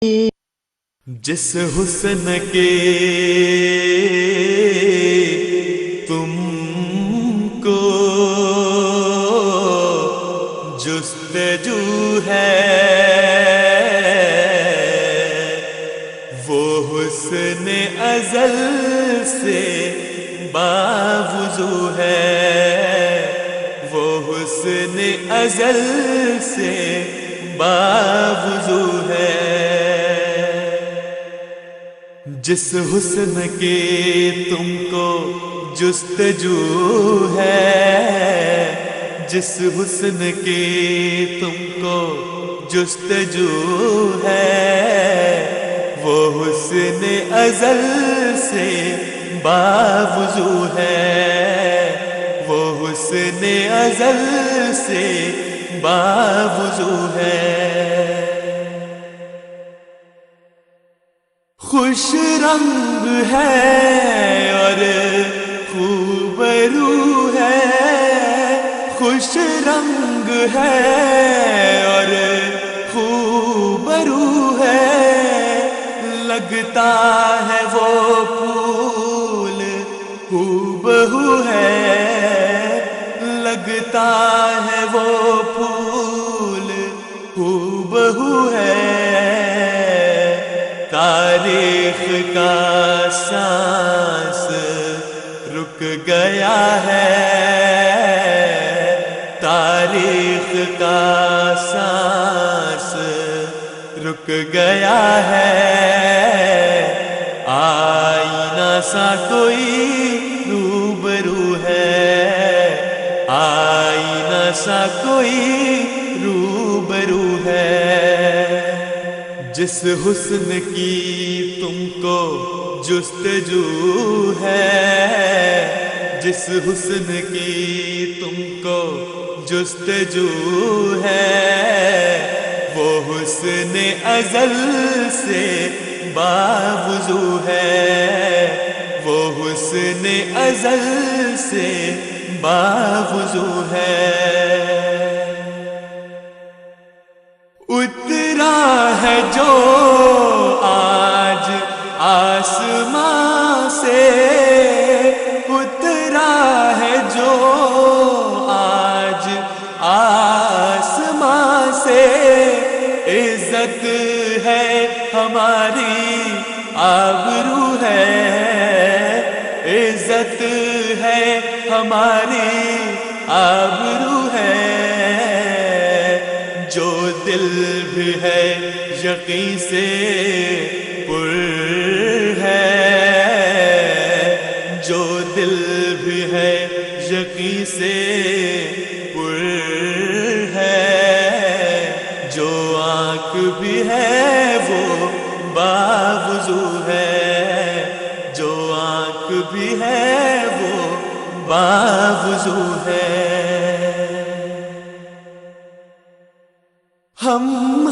جس حسن کے تم کو جستجو ہے وہ حسن ازل سے باوضو ہے، وہ حسن ازل سے باوضو ہے۔ جس حسن کے تم کو جستجو ہے، جس حسن کے تم کو جستجو ہے، وہ حسن ازل سے باوضو ہے، وہ حسن ازل سے باوضو ہے۔ خوش رنگ ہے اور خوبرو ہے، خوش رنگ ہے اور خوبرو ہے، لگتا ہے وہ پھول ہو ہے، لگتا ہے وہ پھول ہو ہے۔ تاریخ کا سانس رک گیا ہے، تاریخ کا سانس رک گیا ہے، آئینہ سا کوئی روبرو ہے، آئینہ سا کوئی روبرو ہے۔ جس حسن کی تم کو جستجو ہے، جس حسن کی تم کو جستجو ہے، وہ حسن ازل سے باوضو ہے، وہ حسن ازل سے باوضو ہے۔ اترا ہے جو آج آسمان سے، اترا ہے جو آج آسمان سے، عزت ہے ہماری آبرو ہے، عزت ہے ہماری آبرو ہے، جو دل بھی ہے یقین سے پر ہے، جو دل بھی ہے یقین سے پر ہے، جو آنکھ بھی ہے وہ باوضو ہے، جو آنکھ بھی ہے وہ باوضو ہے۔ ہم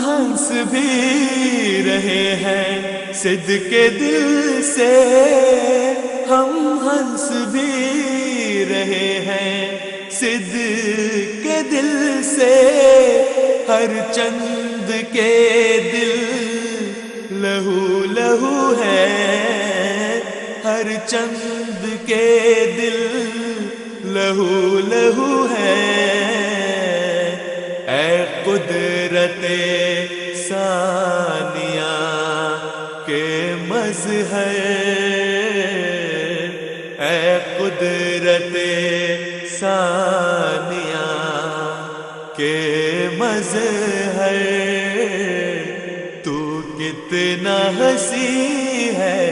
ہنس بھی رہے ہیں صدق دل سے، ہم ہنس بھی رہے ہیں صدق دل سے، ہر چند کے دل لہو لہو ہے، ہر چند کے دل لہو لہو ہے، اے قدرت ثانیہ کے مظہر، اے قدرت ثانیہ کے مظہر، تو کتنا حسین ہے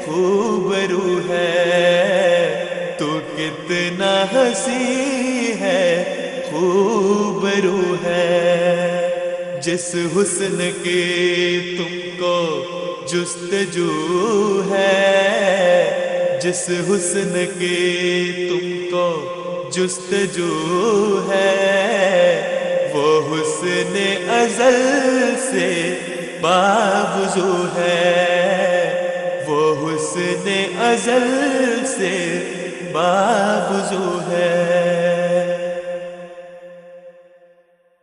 خوبرو ہے، تو کتنا حسین ہے خوبرو ہے۔ جس حسن کے تم کو جستجو ہے، جس حسن کے تم کو جستجو ہے، وہ حسن ازل سے باوضو ہے، وہ حسن ازل سے باوضو ہے۔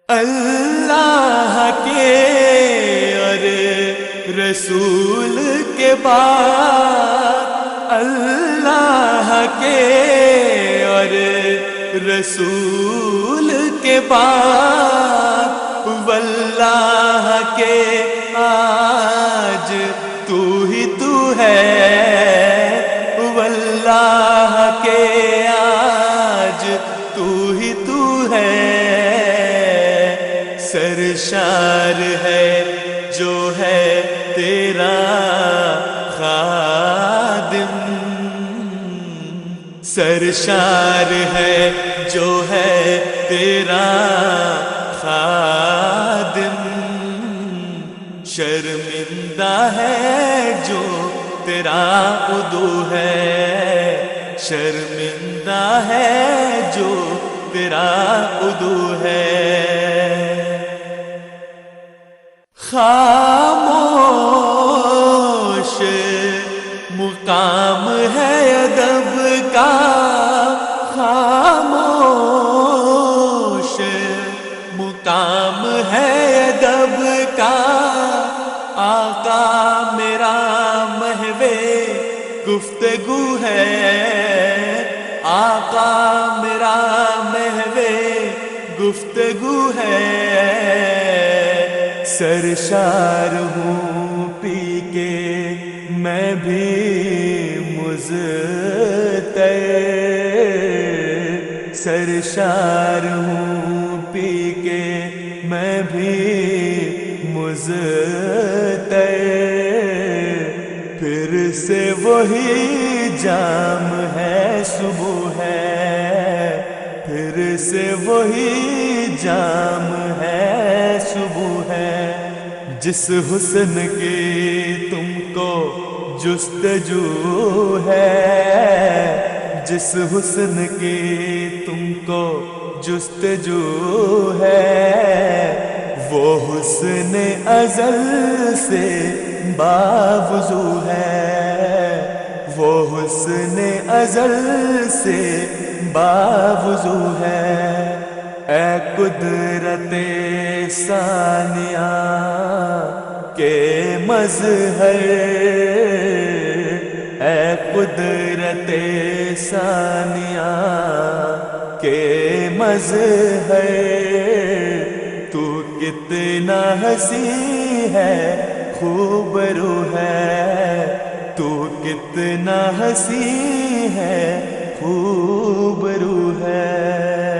اللہ کے اور رسول کے بعد اللہ کے، اور رسول کے بعد واللہ کے، آج تو ہی تو ہے، واللہ کے آج تو ہی تو ہے۔ سرشار ہے جو ہے تیرا خادم، سرشار ہے جو ہے تیرا خادم، شرمندہ ہے جو تیرا عدو ہے، شرمندہ ہے جو تیرا عدو ہے۔ خاموش مقام ہے ادب کا، خاموش مقام ہے ادب کا، آقا میرا محو گفتگو ہے، آقا میرا محو گفتگو ہے۔ سرشار ہوں پی کے میں بھی مضطر، سرشار ہوں پی کے میں بھی مضطر، پھر سے وہی جام ہے صبح ہے، پھر سے وہی جام ہے صبح ہے۔ جس حسن کی تم کو جستجو ہے، جس حسن کی تم کو جستجو ہے، وہ حسن ازل سے باوضو ہے، وہ حسن ازل سے باوضو ہے۔ اے قدرت ثانیہ کے مظہر، اے قدرت ثانیہ کے مظہر، تو کتنا حسین ہے خوب رو ہے، تو کتنا حسین ہے خوب رو ہے۔